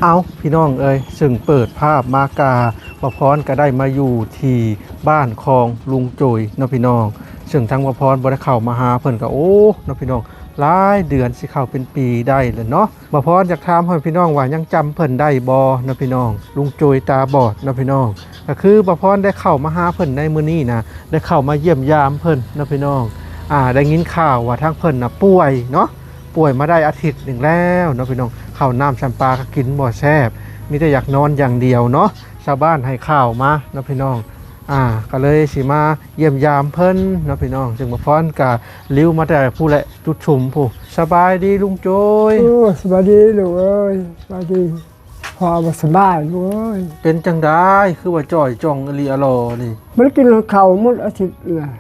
เอาพี่น้องเอ้ยซึ่งเปิดภาพมากาประพรก็ได้มาอยู่ที่บ้านของลุงโจยเนาะพี่น้องซึ่งทางประพรบ่ได้เข้ามาหาเพิ่นก็โอ้เนาะพี่น้องหลายเดือนสิเข้าเป็นปีได้แล้วเนาะประพรอยากถามให้พี่น้องว่ายังจำเพิ่นได้บ่เนาะพี่น้องลุงโจยตาบอดเนาะพี่น้องก็คือประพรได้เข้ามาหาเพิ่นในมื้อนี้นะได้เข้ามาเยี่ยมยามเพิ่นเนาะพี่น้องได้ยินข่าวว่าทางเพิ่นน่ะป่วยเนาะป่วยมาได้อาทิตย์หนึ่งแล้วเนาะพี่น้องข้าวน้ำชัมปลาก็กินบ่แซ่บมีแต่อยากนอนอย่างเดียวเนาะชาวบ้านให้ข้าวมาเนาะพี่น้องก็เลยสิมาเยี่ยมยามเพิ่นเนาะพี่น้องจึงมาฟ้อนกะลิ้วมาแต่ผู้แหละจุดชุมผู้สบายดีลุงโจยสบายดีลูกเอ้ยสบายดีพอมาสบายลูกเอ้ยเป็นจังได้คือว่าจ่อยจ่องอลีอลอนี่ไม่ได้กินข้าวมุดอาทิตย์เลย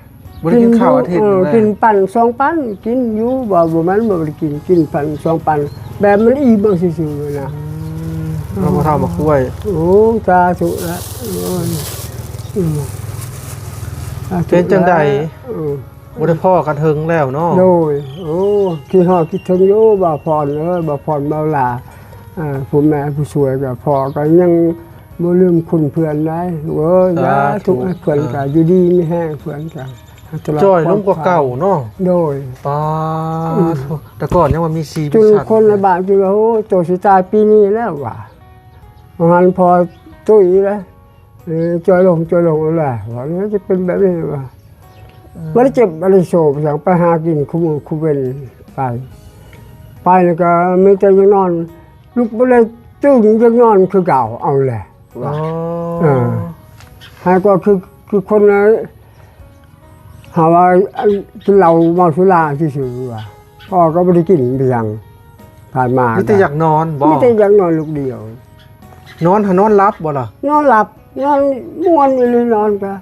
บ่ได้กินข้าวอาทิตย์เลยกินปั่น2 ปั่นกินอยู่บ่มันบ่ได้กินปั่น2 ปั่นแบบมันอิ่มซื่อๆเลยนะเราบ่ทำมาคุยโอ้ตาสุละเป็นจังได๋บ่ได้พ่อกันเทิงแล้วเนาะโดยโอ้คิดฮอดคิดถึงอยู่บ่พรเอ้ยบ่พรเมาลาผู้แม่ผู้ช่วยก็พอก็ยังบ่ลืมคุณเพื่อนได้เอ้ยนะทุกเพื่อนก็อยู่ดีมีแห้งเพื่อนก็จ่อยลงกว่าเก่าเนาะโดยป้าแต่ก่อนยังว่ามีชีวิตสัตว์คนละบาทจุโอ้โตสิตายปีนี้แล้วว่ะมันพอตุ้ยแล้วจ่อยลงแล้วว่านี่จะเป็นแบบนี้ว่ะบ่ได้เจ็บบ่ได้โศกอย่างไปหากินคู่มือคู่เว้นไปแล้วก็มีแต่ยังนอนลุกบ่ได้ตื่นยังนอนคือเก่าเอาแหละว่าหาก็คือคนหาว่ากินเหล้าเมาสุราซื่อๆว่ะพ่อก็ไม่ได้กินเบียงผ่านมามีแต่อยากนอนบ่มีแต่อยากนอนลูกเดียวนอนหานอนหลับบ่ล่ะนอนหลับนอนม่วนเลยนอนก็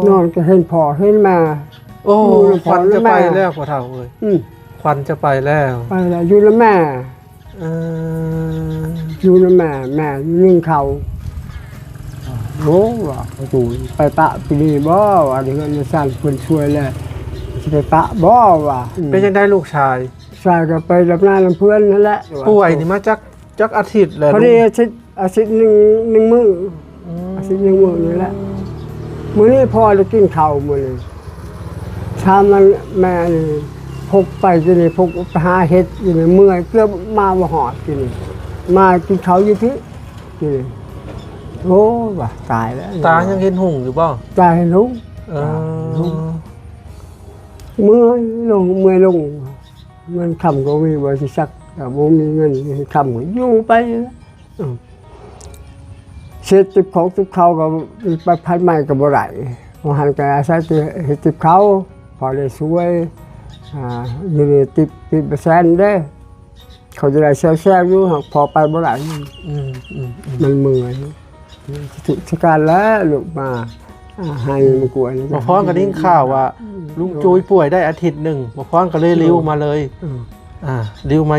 นอนก็เห็นพ่อเห็นแม่โอ้ควันจะไปแล้วพ่อเฒ่าเอ้ยควันจะไปแล้วอยู่แล้วแม่อยู่แล้วแม่นึ่งเขาโอ้ว่าจูไปปะปีนี้บ่ว่าเดือนสั่นคนช่วยเลยจะไปปะบ่ว่าเป็นยังได้ลูกชายก็ไปรับหน้าลำเพื่อนนั่นแหละป่วยนี่มาจักอาทิตย์เลยพอดีอาทิตย์หนึ่งมื้ออาทิตย์1 มื้อนี่แหละมื้อนี้พ่อได้กินข้าวมื้อนี้ชามันแม่นี่พกไปกินนี่พกไปหาเห็ดอยู่ในเมื่อยเกือบมาบ่ฮอดกินมากินข้าวอยู่พี่กินโอ้ว่ะตายแล้วตายังเห็นหุ่งอยู่บ่ตายลุงเมื่อยลงเงินคำก็มีบริษัทแต่บ่มีเงินคำก็อยู่ไปเสร็จติบของติบเขาก็ไปพันใหม่กับบ่ไหลพอหันกันอาศัยติบเขาพอได้ช่วยอยู่ในติบเปอร์เซ็นต์ได้เขาจะได้แซ่บๆอยู่พอไปบ่ไหลมันเมื่อยทุกการแล้วลูกมาให้มากวนมาพร้อมกันนิ่งข่าวว่าลุงจุ้ยป่วยได้อาทิตย์หนึ่งมาพร้อมกันเลยริ้วมาเลยริ้วม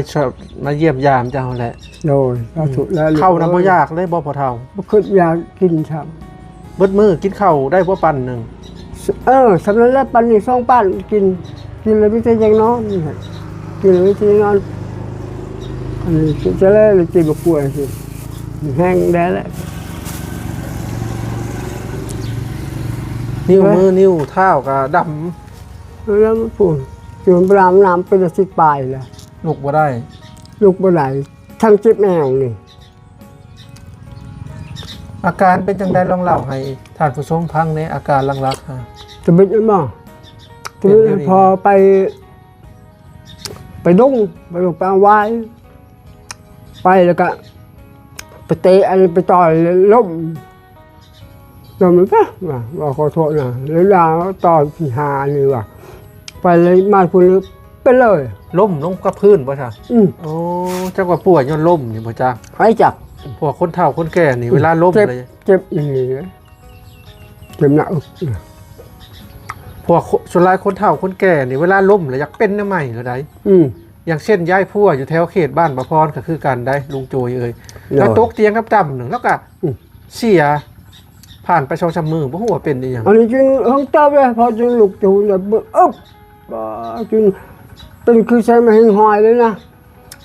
าเยี่ยมยามเจ้าแหละโดยถูกแล้วเข้าน้ำบ่ยากเลยบ่พอเท่าบ่คิดอยากกินครับเบิดมือกินข้าวได้บ่ปันหนึ่งสำนักแล้วปันนี่2 ปันกินแล้วไม่ใช่ยังนอนกินแล้วไม่ใช่นอนอันนี้จะแล้วกินบ่ป่วยสิแห้งได้แล้วนิ้วมือนิ้วเท้าก็ดำแล้วมันปุ่นจนปรามน้ำเป็นสิปลายเลยลุกบ่ได้ทั้งเจ็บแมวนี่อาการเป็นจังได๋ลองเล่าให้ท่านผู้ชมฟังในอาการลักๆฮะจะเป็นยังไงพอไปดงไปเอาไว้ไปแล้วก็ไปเตะอะไรไปต่อยล้มมันก็ว่าขอโทษนะแล้วลาตอนที่หานี่ว่ะไปเลยมาพูดไปเลยล้มลงกับพื้นป่ะจ๊ะโอ้จักว่าป่วยย้อนล้มนี่ป่ะจ๊ะใครจับพวกคนเฒ่าคนแก่นี่เวลาล้มเลยเจ็บอย่างนี้เจ็บหนักพวกส่วนหลายคนเฒ่าคนแก่นี่เวลาล้มเลยอยากเป็นใหม่หรือไดอย่างเช่นย้ายพัวอยู่แถวเขตบ้านประพรก็คือกันได้ลุงโจยเอ่ยแล้วตกเตียงกับต่ำหนึ่งแล้วก็เสียผ่านไป2-3 มื้อบ่ฮู้ว่าเป็นอีหยังอันนี้จึงห้องเต้าเลยพอจึงลุกจูนแล้วจึงเป็นคือใช้มาหิ้งหอยเลยนะ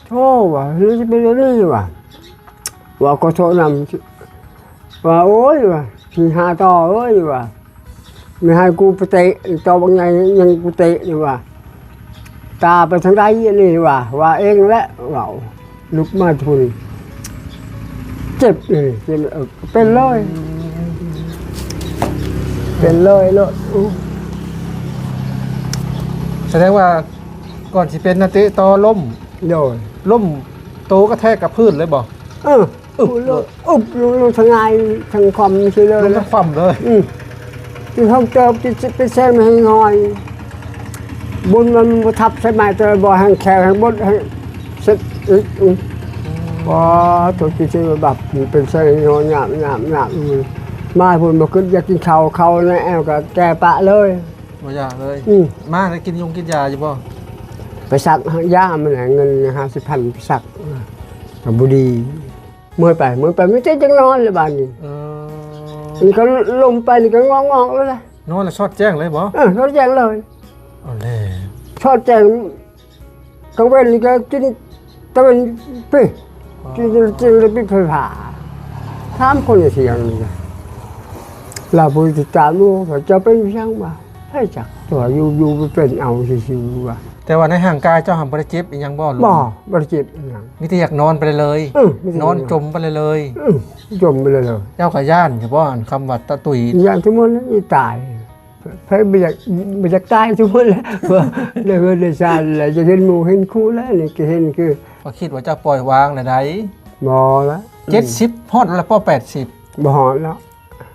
โธ่ว่ะนี่จะเป็นเรื่องนี้ว่ะ ว่าก็โทษนำว่าโอ้ยว่าที่หาต่อเอ้ยว่าไม่ให้กูไปเตะต่อบางไงยังกูเตะนี่ว่าตาไปทางใดนี่ว่าเองแหละว่าลุกมาทุนเจ็บเลยเป็นเลยแสดงว่าก่อนสิเป็นนาเตะต่อล้ม โดย ล้มโตก็แทกกับพื้นเลยบ่ อุบลงทางไงทางความใช่เลย ล้มทั้งความเลย ที่เขาเจอเป็นเส้นไม่ให้งอยบนมันทับใช่ไหมแต่บ่อแห่งแขกแห่งบดให้เสร็จพอถูกที่ชื่อแบบเป็นเส้นงอยหยาบมาพูดมาขึ้นอยากกินเขาในแอลกับแกปะเลย บ่อยากเลยมาแล้วกินยาอยู่บ่ ไปสักย่ามันเงิน50,000ไปสักกับบุดีเมื่อไปไม่ใช่จังนอนเลยบ้านนี้นี่เขาลงไปนี่ก็งองแล้วนะ นอนแล้วชอดแจ้งเลยบ่ เขาแจ้งเลย เอาแล้ ชอบแจ้งกลางวันนี่ก็กินตะวันปีกินเลยปีผ่าถามคนเสียงนี่เราพูดติดตามดูว่าจะเป็นช่างว่าให้จักตัวอยู่เป็นเอาชิวๆว่า แต่ว่าในห่างกายเจ้าหำบ่ได้เจ็บอีหยังบ่ลูก บ่ได้เจ็บอย่าง มีแต่อยากนอนไปเลยนอนจมไปเลย จมไปเลย เจ้าขย่านอยู่บ่อันคำว่าตะตุย อย่างทุกคนนี่ตายเพิ่นไม่อยากตายทุกคนแล้วเลยเงินเลยชาแล้วจะเห็นหมู่เห็นคู่แล้วนี่ก็เห็นคือ ก็คิดว่าเจ้าปล่อยวางแล้วได้ บ่ละ 70ฮอดแล้วพอ80 บ่หอดแล้ว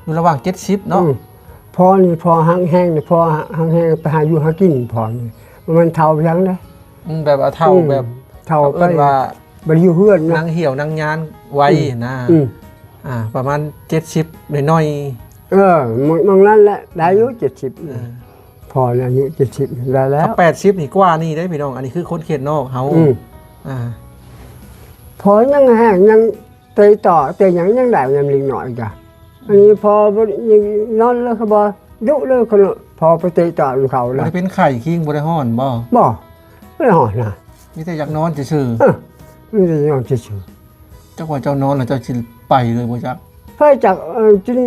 อยู่ระหว่าง70เนาะ พอนี่พอหางแห้งนี่พอหางแห้งไปหาอยู่หากินพอนี่มันเท่าเพียงนะ แบบเอาเท่าแบบ เท่าไป เอิ้นว่า บ่อยู่เฮือน นา นะ งเหี่ยวนางยานไว้นะประมาณ70น้อย มองนั้นแหละได้อายุ70พอแล้วอายุ70ได้ ๆ แล้ว ถ้า80นี่กว่านี่ได้พี่น้องอันนี้คือคนเขตนอกเฮาพอยังแห้งยังเตยต่อเตยยังได้ยังลิงหน่อยจ้ะอันนี้พอยังนอนแล้วเขาบ่ดุเลยคนพอไปเตยต่อเขา บ่ แล้ว ได้เป็นไข่คิงบ่ได้ฮ้อนบ่ ไม่หอนนะ มีแต่อยากนอนซื่อ ไม่ได้นอนเฉย ๆเจ้าว่าเจ้านอนแล้วเจ้าสิไปเลยบ่จัก ๆเพื่อจากจน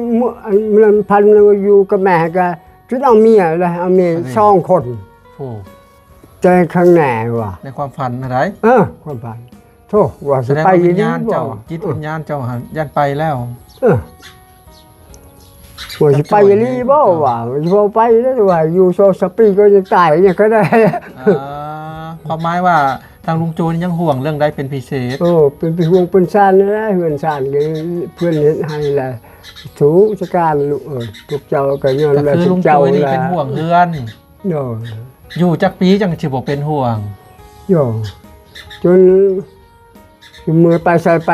มันพันอยู่กับแม่ก็จนเอาเมียเลยเอาเมีย2 คน โอ้ ใจข้างแหน่ว่ะ ในความฝันอะไร ความพันโธ่ว่า แส สิ ดง ไป ว่าวิ ยี่ ญ นี่ ญาณ บ่ เจ้าจิตวิญญาณเจ้าหันยันไปแล้ว ว่าสิไปยี่นี่บ่ว่าบ่ไปแล้วว่าอยู่2-3 ปีก็ยังตายเนี่ยก็ได้ ความหมายว่าทางลุงโจนยังห่วงเรื่องใดเป็นพิเศษ เป็นห่วงเป็นซ่านนะเฮือนซ่านก็เพื่อนเฮ็ดให้แหละถูกจัดการลูกพวกเจ้าก็ย้อน ก็ แล้ว คือลุงโจยนี่เป็นห่วงเฮือน โย อยู่จักปีจังสิบ่เป็นห่วง โยจนมือไปใส่ไป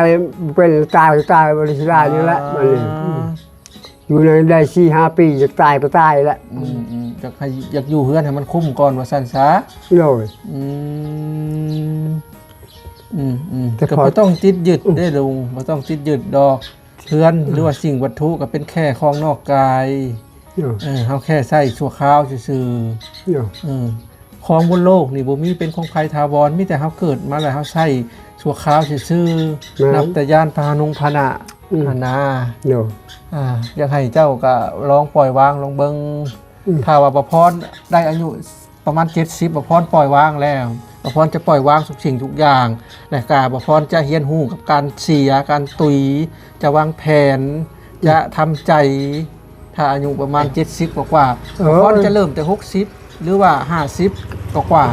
เป็นตายบริสุทธิ์นี่แหละมันอยู่ในได้4-5 ปีจะตายก็ตายแล้ว อยากอยู่เฮือนให้มันคุ้มก่อนว่าซั่นซะ โย แต่ก็บ่ต้องติดยึดได้ลุงบ่ต้องติดยึดดอกเฮือนหรือว่าสิ่งวัตถุก็เป็นแค่ของนอกกายเฮาแค่ใช้ชั่วคราวซื่อๆของบนโลกนี่บ่มีเป็นของภัยถาวรมีแต่เฮาเกิดมาแล้วเฮาใช้ชั่วคราวซื่อๆนับแต่ยานพาหนะนาโยอยากให้เจ้าก็ลองปล่อยวางลองเบิ่งถ้าว่าประพรได้อายุประมาณ70ประพรปล่อยวางแล้วประพรจะปล่อยวางทุกสิ่งทุกอย่างและกาประพรจะเฮียนหู้กับการเสียการตุยจะวางแผนจะทำใจถ้าอายุประมาณ70กว่าประพรจะเริ่มแต่60หรือว่า50กว่า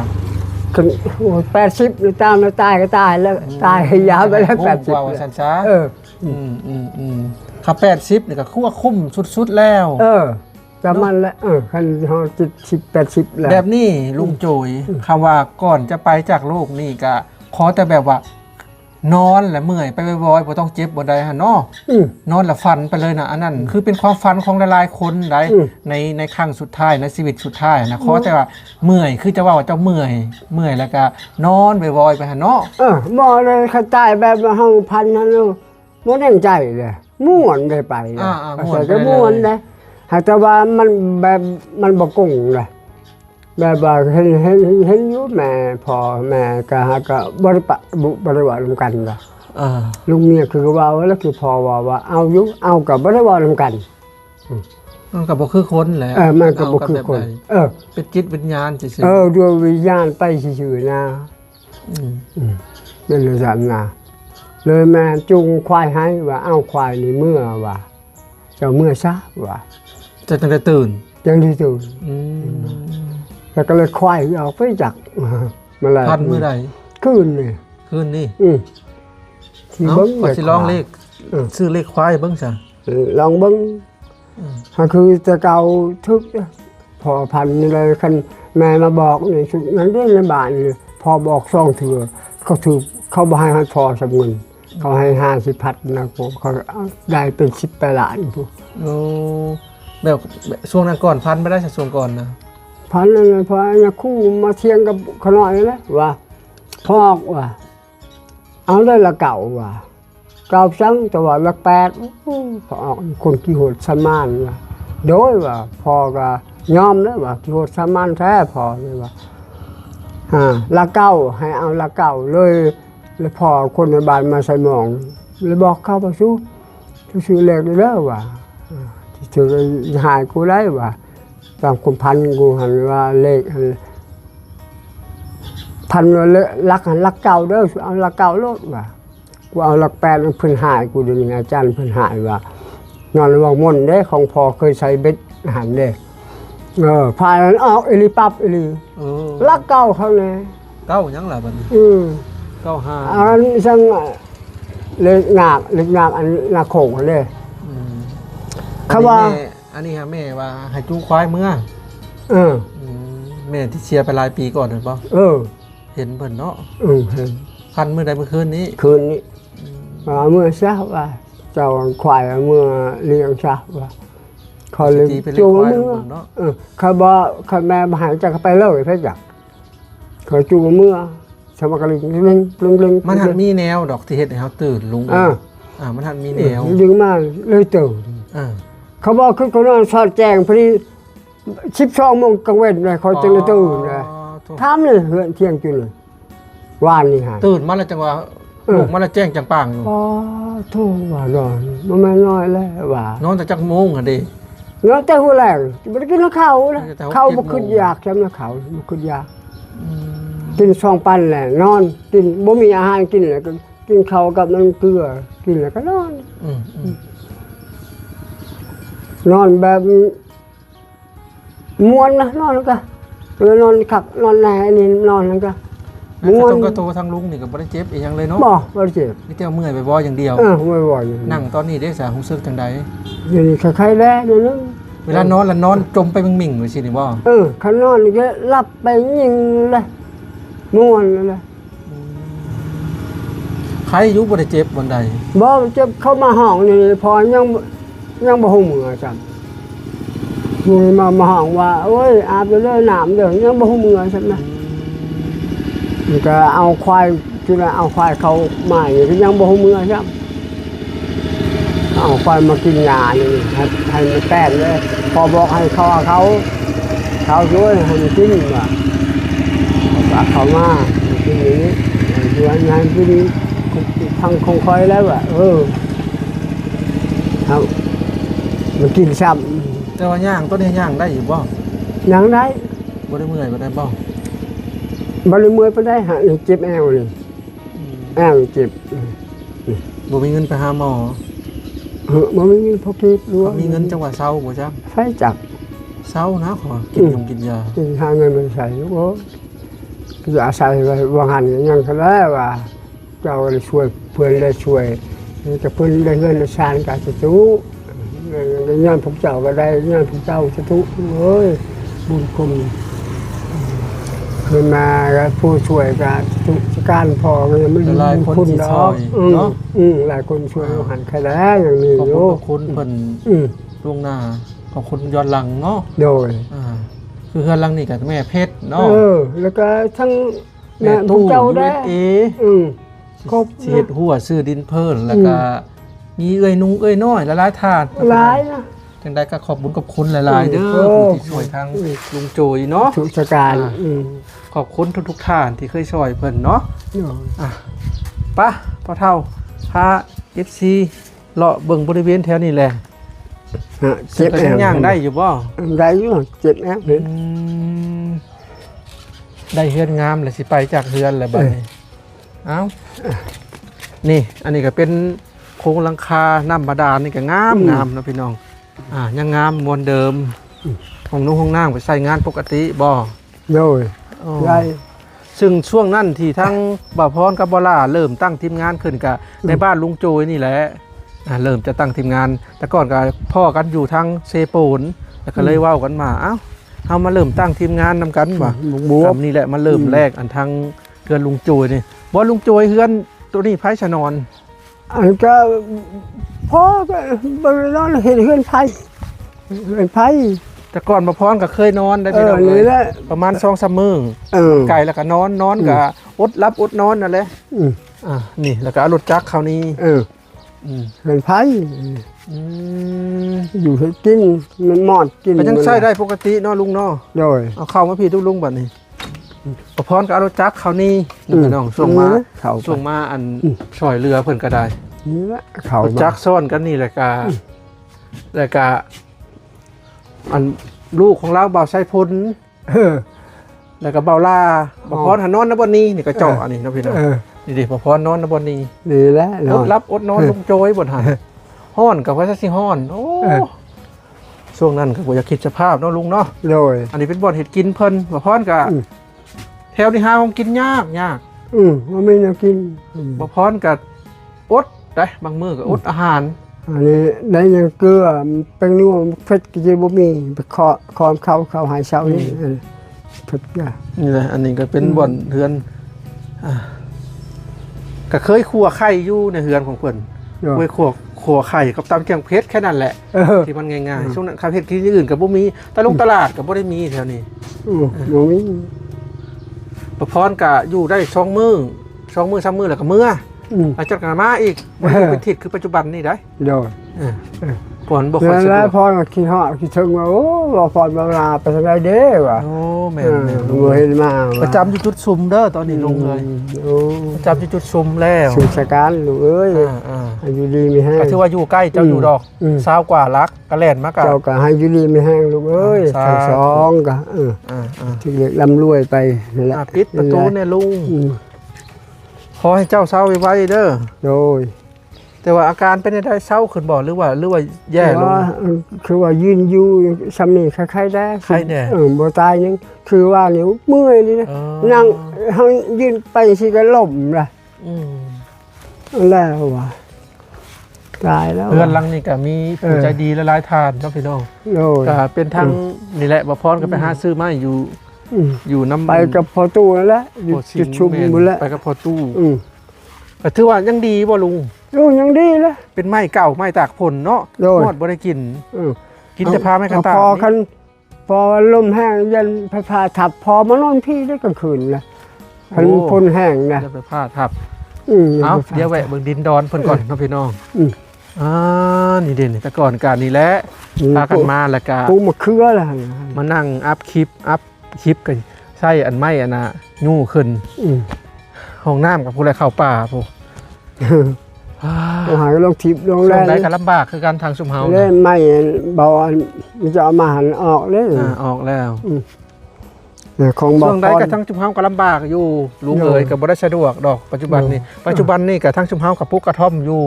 80ตามแล้วตายก็ตายแล้วตายยาวไปแล้ว80กว่าว่าซั่นซะถ้า80นี่ก็คือว่าคุ้มสุดๆแล้วจำมันแล้วคันเฮา70-80แล้วแบบนี้ลุงโจยคำว่าก่อนจะไปจากโลกนี่ก็ขอแต่แบบว่านอนและเมื่อยไปบ่อยๆบ่ต้องเจ็บบ่ได้หั่นเนาะนอนและฝันไปเลยนะอันนั้นคือเป็นความฝันของหลายๆคนได้ในครั้งสุดท้ายในชีวิตสุดท้ายนะขอแต่ว่าเมื่อยคือจะว่าเจ้าเมื่อยแล้วก็นอนบ่อยๆไปหั่นเนาะบ่เลยคันตายแบบเฮาพันนั่นบ่ได้ใจเลยม่วนได้ไปม่วนก็ม่วนได้หากแต่ว่ามันแบบมันบ่กงเลยแบบว่าเห็นอยู่แม่พ่อแม่ก็หาก็บ่ได้ปะบ่ได้ว่าร่วมกันล่ะ อ่า ลุงเมียคือว่าแล้วคือพอว่าเอายุเอากับบ่ได้เว้านำกัน มันก็บ่คือคนแหละ มันก็บ่คือคน เป็นจิตวิญญาณซื่อ ดวงวิญญาณไปซื่อๆนะ อืม เป็นเลยสั่นนะเลยแม่จุงควายให้ว่าเอาควายนี่เมื่อว่าเจ้าเมื่อซะว่า จะตั้งแต่ตื่น ยังที่สุด อืม แล้วก็เลยควายออกไปจากมาแล้ว พันมื้อใด คืนนี่ คืนนี้ ที่ เอ้า เบิ้ง ก็สิลองเลขซื้อเลขควายเบิ่งซะ ลองเบิ้ง อืม ก็คือจะเกาทึกพอพันนี่เลยคันแม่มาบอกนี่ชุดนั้นเรื่องในบ้านนี่พอบอกซ่องเถื่อเขาถือเขาบ่ให้พอสำเงินเขาให้50,000นะผมเขาได้เป็น10ไปล้านพวก โอ้แบบช่วงนั้นก่อนพันไม่ได้จากช่วงก่อนนะ พันเลยพอเนี่ยคู่มาเทียงกับขน้อยนี่แหละว่าพ่อว่าเอาได้ละเก่าว่าเก่าซังแต่ว่าละแปดพอออกคนกี่โหดสมานว่าโดยว่าพอก็ยอมแล้วว่ากี่โหดสมานแท้พอเลยว่าละเก่าให้เอาละเก่าเลยแล้วพอคนในบ้านมาใส่หมองเลยบอกเข้าไปสู้ซื้อเลขได้แล้วว่าที่ถือหายกูได้ว่าตามคนพันกูหันว่าเลขพันว่าลักหันลักเก่าเด้อเอาลักเก่าโลดว่ากูเอาลักแปดเพิ่นหายกูเดี๋ยวนี้อาจารย์เพิ่นหายว่านอนระวังมนต์เด้ของพอเคยใช้เบ็ดหันเด้พายนั้นออกเอลิปับเอลิลักเก่าเขาเนี่ย เก้ายังล่ะบัดนี้เก้าห้า อันนี้ซังเล็กหนักอันหนักโขงเลยคำว่า อันนี้ฮะแม่ว่าให้จูงควายเมื่อ เออ แม่ที่เชียร์ไปหลายปีก่อนเห็นปะ เห็นเพิ่นเนาะ เห็น พันเมื่อใดเมื่อคืนนี้ คืนนี้เมื่อเช้าว่าเจ้าควายเมื่อเลี้ยงเช้าว่าเขาเลยจูงเมื่อเขาบอกเขาแม่มาหายจากไปเลยเพื่อจักเขาจูงเมื่อสมัครลิงลิง มันหันมีแนวดอกที่เฮ็ดให้เฮาตื่นลุงมันหันมีแนว ดึงมาเลยตื่นเขาบอกขึ้นเขานอนสอดแจงพอดี12 โมงกลางวันเลยเขาจึงตื่นเลยทำเลยเฮือนเที่ยงจุนเลยวานนี่ฮะ ตื่นมาแล้วจังว่าลูกมาแล้วแจ้งจังปังอยู่ อ๋อโทษว่านอนมันไม่น้อยแล้วว่าน อนแต่จักโมงอ่ะดิ นอนแต่หัวแรงไม่ได้กินข้าวนะข้าวมันขึ้นยากใช่ไหมข้าวมันขึ้นยากกิน2 ปันแหละนอนกินบ่มีอาหารกินเลยก็กินข้าวกับน้ำเกลือกินแล้วก็นอนนอนแบบม้วนนะนอนแล้วก็นอนขับนอนแหน่นี่นอนแล้วก็ม้วน ก็โตทางลุงนี่ก็บ่ได้เจ็บอีหยังเลยเนาะ บ่ได้เจ็บ มีแต่เมื่อยไปบ่อย่างเดียว ไม่บ่อยอยู่ นั่งตอนนี้ได้สารู้สึกจังใด นี่คล้ายๆแล้วเดี๋ยวนึง เวลานอนแล้วนอนจมไปมิ่งๆเลยสินี่บ่ ข้างนอนนี่ก็หลับไปยิงเลยม้วนเลย ใครอยู่บ่ได้เจ็บบ่ใด บ่เจ็บเข้ามาห้องนี่พอยังบ่ฮู้มือจังนี่มาห้องว่าโอ้ยอาบไปเลยน้ำเด้อยังบ่ฮู้มือซั่นนะมันก็เอาควายจุดเอาควายเขามาอย่างนี้ยังบ่ฮู้มือจังเอาควายมากินยานี่ให้มันแป้งเลยพอบอกให้เขาช่วยให้มันกินว่าเขามากินอย่างนี้เดือนงานกินทางคงคอยแล้วว่าครับมันกินซ้ำ แต่ว่าย่างตัวนี้ย่างได้อยู่บ่ ยังได้ บ่ได้เมื่อยบ่ได้บ่ บริมือไปได้ฮะเจ็บแอวเลยแอวเจ็บ บ่มีเงินไปหาหมอ มันไม่มีพกทิพย์รู้ มีเงินจังหวะเช้าบ่จ๊ะ ใช้จัก เช้านะขอกินกินยา หาเงินมาใส่โอ้ยาใส่ไว้วางหันยังก็ได้ว่าเจ้าได้ช่วยเพื่อนได้ช่วยจะเพื่อนได้เงินได้ชานการจะตู้ได้เงินพวกเจ้าก็ได้เงินพวกเจ้าจะตู้เอ้ยบุญคุณคือมาก็ผู้ช่วยกันทุกการพอก็ยังไม่รู้ หลายคน คุณ ที่ ด ช่ อ ว ก ยเนาะ หลายคนช่วยหันใครได้อย่างนี้ ขอบ อ คุณ ยู่ ขอบคุณเพิ่นล่วงหน้าขอบคุณย้อนหลังเนาะ โดย คือเฮือนหลังนี่กับแม่เพชรเนาะ แล้วก็ทั้ง แม่ พว ตู้ กเจ้าได้ USA ครบ สิเฮ็ดหัวซื้อดินเพิ่นแล้วก็มีเอ้ยนุ่งเอ้ยน้อยหลายๆทาน หลายนะ จังได๋ก็ขอบคุณขอบคุณหลายๆเด้อที่ช่วยทางลุงโจยเนาะ ทุกการ ขอบคุณทุกๆท่านที่เคยช่วยเพิ่นเนาะอ่ะปะพ่อเฒ่า พา FC เลาะเบิ่งบริเวณแถวนี้แหละ ฮะ เจ็บย่างได้อยู่บ่ ได้อยู่เจ็บแอบเลย ได้เฮือนงามเลยสิไปจากเฮือนแหละบัดนี้เอ้านี่ อันนี้ก็เป็นโครงหลังคาน้ำบาดาลนี่ก็งามงามนะพี่น้องยังงามมวนเดิมห้องนุ่งห้องนั่งไปใส่งานปกติบ่ โดย อ๋อ ได้ ซึ่งช่วงนั้นที่ทั้งบ่าวพรกับบ่ล่าเริ่มตั้งทีมงานขึ้นกับในบ้านลุงโจยนี่แหละเริ่มจะตั้งทีมงาน แต่ก่อนก็พ่อกันอยู่ทางเซโปนแล้วก็เลยเว้ากันมาเอ้าเฮามาเริ่มตั้งทีมงานนำกันบ่ บวบ นี่แหละมาเริ่มแรกอันทางเฮือนลุงโจยนี่บ่ลุงโจยเฮือนตัวนี้ไผชะนอน อันก็พ่อก็บริโนอนเห็นเพื่อนไผ่เพื่อนไผ่ แต่ก่อนบ่าวพรก็เคยนอนได้พี่น้องเล นี่ ย แหละ ประมาณ 2-3 มื้อ ไก่แล้วก็นอนก็อดรับอดนอนนั่นแหละ อืม นี่แล้วก็เอารถจักรเข้านี่ เพื่อนไผ่ อืม อยู่ให้กินมันหมอดกิน ก็ยังใช้ได้ปกติเนาะลุงเนาะ โดย เอาเข้ามาพี่ทุกลุงบัดนี้ประพรก็เอารถจักรเข้านี่พี่น้องส่งมา เขา ส่งมาอันช่วยเรือเพิ่นก็ได้ นี่แหละเขา รถจักรซ่อนกันนี่แหละก็แล้วก็อันลูกของเราเบาไส้พ้น แล้วก็เบาล่าประพรหันนอนนะบนนี้นี่ก็เจาะอันนี้นะพี่น้องนี่ดิประพรนอนนะบนนี้ นี่แหละ อดรับอดนอนลุงโจยบนหันห้อนกับว่าสิห้อนโอ้ช่วงนั้นก็บ่อยากคิดสภาพเนาะลุงเนาะ โดย อันนี้เป็นบ่อนเห็ดกินเพิ่นบ่พรก็แถวนี้หาของกินยาก ว่าไม่น่ากิน บ่พรก็อดได้บางมื้อก็อดอาหาร อันนี้ได้ยังเกลือเป็นนัวเผ็ดกินบ่มีไปคอมเข้าหายเช้านี่เผ็ดยา นี่แหละอันนี้ก็เป็นบ่อนเฮือนก็เคยคั่วไข่อยู่ในเฮือนของเพิ่นเคยคั่วไข่กับตำแกงเผ็ดแค่นั้นแหละที่มันง่ายๆช่วงนั้นข้าวเผ็ดที่อื่นก็บ่มีตลาดก็บ่ได้มีแถวนี้ บ่มี บ่พรก็อยู่ได้2 มื้อ3 มื้อแล้วก็มื้อหลังจากนั้นมาอีกบ่ได้เป็นทิศคือปัจจุบันนี่ได้ โดย ฝนบ่ค่อยสะด แล้ว วก พอมาคิดฮอดคิดถึงว่าโอ้บ่พอเวลาไปทางใดเด้ว่ะ โอ้แม่น บ่เห็นมา ประจำอยู่จุดซุมเด้อตอนนี้ลงเลย โอ้ ประจำอยู่จุดซุมแล้ว สุชาการลูกเอ้ย อายุดีมีแห้ง ก็ถือว่าอยู่ใกล้เจ้าอยู่ดอก20กว่าลักก็แล่นมากะ เจ้าก็ให้อายุดีมีแห้งลูกเอ้ย สาธุ ทั้งสองก็ที่เล็กร่ำรวยไปนั่นแหละ ปิดประตูเนี่ยลุงขอให้เจ้าเศร้าไว้เด้อ โดย แต่ว่าอาการเป็นได้เศร้าขึ้นบ่หรือว่าแย่ลง คือว่ายืนอยู่สำนี่คล้ายๆได้ ใครแน่ บ่ตายยังคือว่านิ้วเมื่อยนี่นะนั่งเฮายืนไปสิก็ล้มล่ะแล้วว่าตายแล้ว เพื่อนหลังนี่ก็มีผู้ใจดีและหลายทานเนาะพี่น้อง โดย ก็เป็นทางนี่แหละบ่พรก็ไปหาซื้อมาอยู่น้ำ ไปกับพอตู้นั่นแหละอยู่จุดชุมหมดแล้ว ไปกับพอตู้ก็ถือว่ายังดีบ่ลุง ลุงยังดีแล้ว เป็นไม้เก่าไม้ตากผลเนาะ โดย หมดบ่ได้กิน กินแต่พาไม่กระตาก พอคันพอลมแห้งยันพาทับพอมานอนพี่ได้กลางคืนนะคันพ่นแห้งนะ จะไปพาทับเอาเดี๋ยวแวะเบิ่งดินดอนเพิ่นก่อนเนาะพี่น้องนี่เด่นแต่ก่อนการนี่แหละพากันมาแล้วก็ ปูมะเขือล่ะ มานั่งอัพคลิปกันใช่อันไม้อันน่ะยู่ขึ้นห้องน้ำกับผู้ใดเข้าป่าพวก หายลงทิพลง ช่ แร วง ง ใดก็ลำบากคือการทางชุมเฮา เล่นไม่เบามันจะเอามาหันออกเลย ออกแล้ว ของบอ ช่ ก วงใดก็ทั้งชุมเฮาก็ลำบากอยู่ลุงเอ๋ยก็บ่ได้สะดวกดอกปัจจุบันนี่ก็ทั้งชุมเฮากับปุ๊กกระท่อมอยู่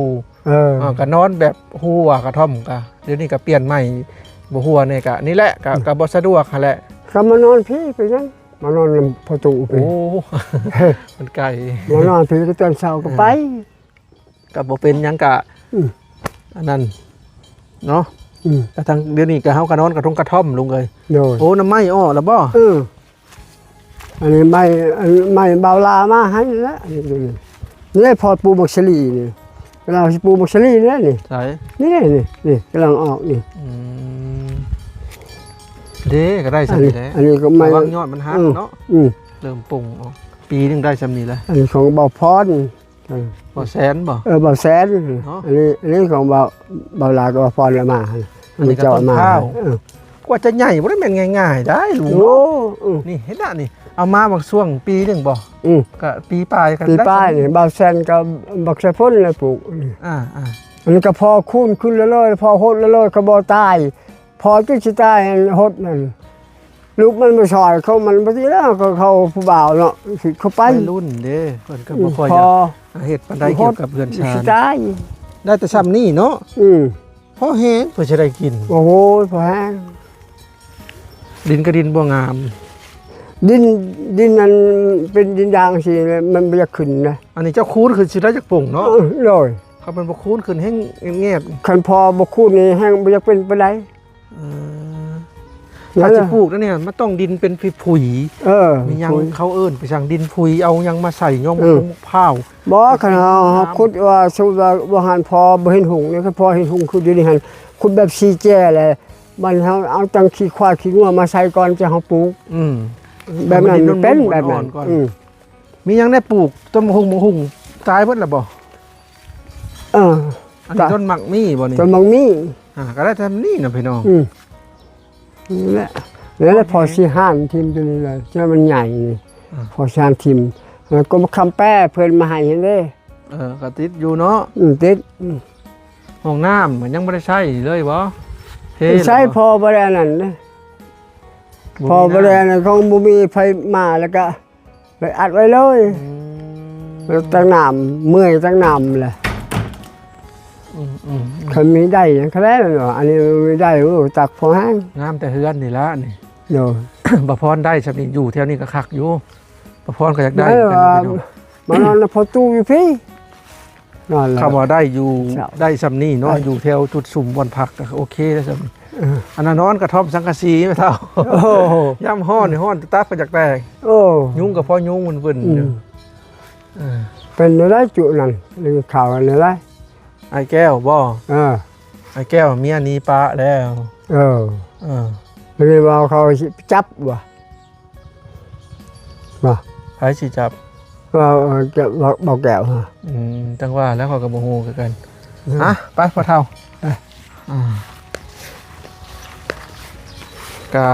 ก็นอนแบบหัวกระท่อมก็เดี๋ยวนี้ก็เปลี่ยนใหม่บ่หัวนี่ก็นี่แหละก็บ่สะดวกหั่นแหละ เขามานอนพี่ไปยังมานอนพอตู้ไป โอ้ มันไกล มานอนพี่ก็ตอนเช้าก็ไป ก็บ่เป็นหยังกะอันนั้นเนาะ แต่ทางเดี๋ยวนี้ก็เฮาก็นอนกระทงกระท่อมลุงเอ้ย โดย โอ้น้ำไม้อ้อแล้วบ่ อันนี้ไม่เบาลามาให้แล้วนี่ได้พอปูบักชลีนี่กำลังปูบักชลีนี่นี่ ใช่ นี่กำลังออกนี่ เด้ก็ได้ซำนี้แหละ อันนี้ก็ไม่ วางยอดมันหักเนาะเริ่มปรุงออกปีนึงได้ซำนี้แหละ อันนี้ของเบาพร บ่แสนบ่ เบาแสนอันนี้ของเบาลากับเบาพรละมา อันนี้ก็ต้นข้าวกว่าจะใหญ่บ่ได้แม่นง่ายๆได้ลุง โอ้ นี่เห็นน่ะนี่ เอามาบางช่วงปีหนึงบ่ อืม ก็ปีปลายกัน ปี ได้ ป้ายนี่บ่าวแซนกับบักสะพ้นเลยปลูกนี่ อ่า อันนี้ก็พอคูนขึ้นแล้วเลยพอหดแล้วเลยก็บ่ตาย พอจุสิตายหดนั่นลูกมันบ่ซอยเขามันบ่สิแล้วก็เขาผู้บ่าวเนาะสิเขาไป ไปรุ่นเด้เพิ่นก็บ่ค่อย พ จะ อ เฮ็ดปานใดเกี่ยวกับเรือนชา สิ ญ ตาย ได้แต่ซ้ำนี่เนาะ อืม พอแห้งเพื่อจะได้กิน โอ้โหพอแห้ง ดินก็ดินบ่งาม ดินนั้นเป็นดินด่างสิมันบ่อยากขึ้นนะ อันนี้เจ้าคูนคือสิได้จากป่งเนาะ เลย เขาเป็นบ่คูนขึ้นแห้งเงียบ คันพอบ่คูนนี่แห้งบ่อยากเป็นปานใด ถ้าจะปลูกแล้วเนี่ยมันต้องดินเป็นผุย เออ มียังเขาเอิ้นไปสั่งดินผุยเอายังมาใส่ย่อมพร้าว บ่คันเฮาคุดว่าสมมุติว่าบ่หันพอบ่เห็นหุงนี่คันพอเห็นหุงคืออยู่นี่หั่นคุดแบบซีแจ้แหละมันเฮาเอาตังขี้ควายขี้งัวมาใส่ก่อนจะเฮาปลูก แบบนั้นมันเป็นแบบนั้น ก่อนมียังได้ปลูกต้นมะฮุงตายเบิดแล้วบ่ เออ อันนี้ต้นหมักมี่บ่นี่ ต้นมังมี ก็ได้ทำนี่นะพี่น้อง นี่แหละแล้วพอสิห้านทิมตัวนี้เลยใช่มันใหญ่นี่พอสิห้านทิมแล้วก็มาคำแป้เพิ่นมาให้เห็นเด้ ก็ติดอยู่เนาะ ติด ห้องน้ำมันยังไม่ได้ใช้เลยบ่เท ใช้พอบ่ได้นั่นเด้พอบ่ได้นั่นของบ่มีไฟมาแล้วก็เลยอัดไว้เลยแล้วตั้งน้ำเมื่อยตั้งน้ำแหละคันมีได้หยังก็ได้เนาะอันนี้ไม่ได้โอ้ตักพอแห้ง งามแต่เฮือนนี่ละนี่ เนาะ บ่พรได้สักนี่อยู่แถวนี้ก็คักอยู่บ่พรก็อยากได้ ได้ กัน ว่า พี่น้อง มานอนพอตู้อยู่พี่นอนแล้ว คำว่าได้อยู่ ครับ ได้สำนี่เนาะอยู่แถวจุดสุ่มบนพักก็โอเคแล้วสำอันนั้นนอนกระท่อมสังกะสีไม่เท่า โอ้โห ย่ำห้อนนี่ห้อนตักก็จากแตก โอ้ ยุงกับพ่อยุงมันเบิ่นอยู่เออ เป็นอะไรจุนั่นเรื่องข่าวอะไร ไอ้แก้วบ่ ไอ้แก้วเมียหนีปะแล้ว เออ เออ เรียกว่าเขาจับว่ะ ไผสิจับ ว่าจะบอกแก้วฮะ จังว่าแล้วเขาก็บ่ฮู้คือกันอ่ะไปพ่อเฒ่าก็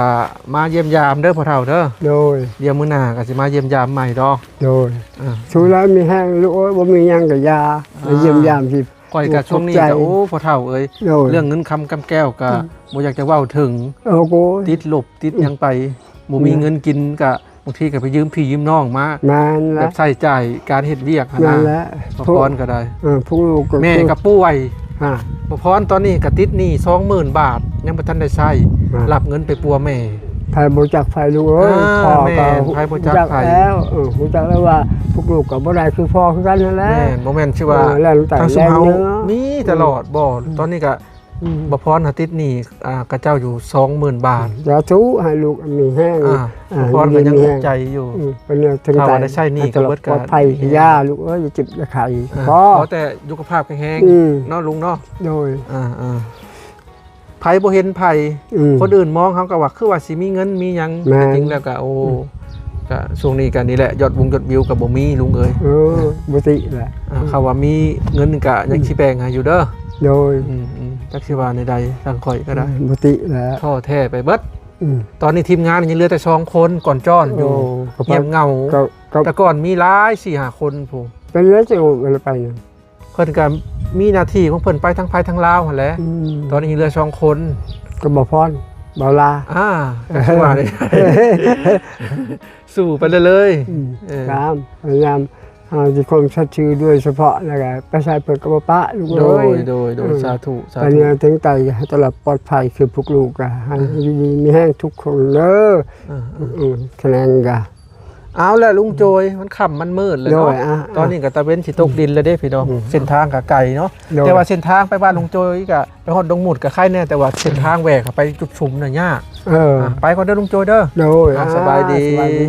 มาเยี่ยมยามเด้อพ่อเฒ่าเด้อ โดย เดี๋ยวมื้อหน้าก็สิมาเยี่ยมยามใหม่ดอก โดย อ่า ชูแล้วมีแห้งลูกโอ้ยบ่มีหยังกับยาไปเยี่ยมยามสิ ก่อยกับช่วงนี้ก็โอ้พ่อเฒ่าเอ้ย โดย เรื่องเงินคำกำแก้วก็บ่อยากจะเว้าถึง โอ้โห ติดลบติดหยังไปบ่มีเงินกินก็บางทีก็ไปยืมพี่ยืมน้องมา นั่นแห แบ ละ บใช้จ่ายการเฮ็ดเวียก นั่ นะ นแหละ พ่อพรก็ได้ พวกลูกก็ แม่ก็ป่วย ฮะ พ่อพรตอนนี้ก็ติดหนี้ 20,000 บาท ยังบ่ทันได้ใช้ อ่า รับเงินไปปัวแม่ ไผบ่จักไผลูกเอ้ย อ่า พ่อก็ แม่นไผบ่จักไผ แล้วรู้จักแล้วว่าพวกลูกก็บ่ได้คือพ่อคือกันนั่นแหละ แม่นบ่แม่นชื่อว่า แล้วแต่ ทางสุเฮา แรงเนอะ มีตลอดบ่ตอนนี้ก็บ่พรหาติดหนี้กระเจ้าอยู่ 20,000 บาท อย่าทุให้ลูกมีแห้ง บ่พรก็ยังตกใจอยู่ เป็นเรื่องถึง ถ้า ใจ ว่าได้ใช้หนี้ก็เบิดก็ ปลอดภัยยาลูกเอ้ยอย่าเจ็บอย่าไข้ ข พ่อ อแต่สุขภาพแข็งแรง อืม เนาะลุงเนาะ โดย ไผบ่เห็นไผ อืม คนอื่นมองเขาก็ว่าคือว่าสิมีเงินมีหยัง แม่น แต่จริงแล้วก็โอ้ก็ช่วงนี้ก็นี่แหละยอดวงยอดวิวก็บ่มีลุงเอ้ย บ่ติแหละ เขาว่ามีเงินก็ยังสิแบ่งให้อยู่เด้อ โดย จักสิว่าในใดทางข่อยก็ได้ บ่ติแหละ ท้อแท้ไปเบิด อืม ตอนนี้ทีมงานยังเหลือแต่2คนก่อนจ้อนอยู่ ก็ เงียบเหงา ก็ แต่ก่อนมีหลาย 4-5 คนผู้ เป็นแล้วจะเอาไปเนี่ย เพิ่นก็มีหน้าที่ของเพิ่นไปทั้งไผทั้งลาวหั่นแหละ อืม ตอนนี้เหลือ2คน ก็บ่พรบ่ลา ก็คือว่าได้สู้ไปเลย ครับพยายามที่คนชัดชื่อด้วยเฉพาะนะครับประชาชนกับปะลูก โด เอ้ ย ย โดยสาธุสา ปัญ ธุ ญาถึงใจให้ตลอดปลอดภัยคือพวกลูกอะให้อยู่ดีมีแห้งทุกคนเด้อคะแนนกะ เอาละลุงโจยมันค่ำมันมืดเลย โด เนาะ ยอ่ะ ตอนนี้ก็ตะเว้นสิตกดินแล้วเด้พี่น้องเส้นทางก็ไกลเนาะ โดย แต่ว่าเส้นทางไปบ้านลุงโจยก็ไปฮอดดงหมุดก็ใครแน่แต่ว่าเส้นทางแหวกเข้าไปจุดชุมน่ะยาก เออ ไปก่อนเด้อลุงโจยเด้อ โดย สบายดี สบายดี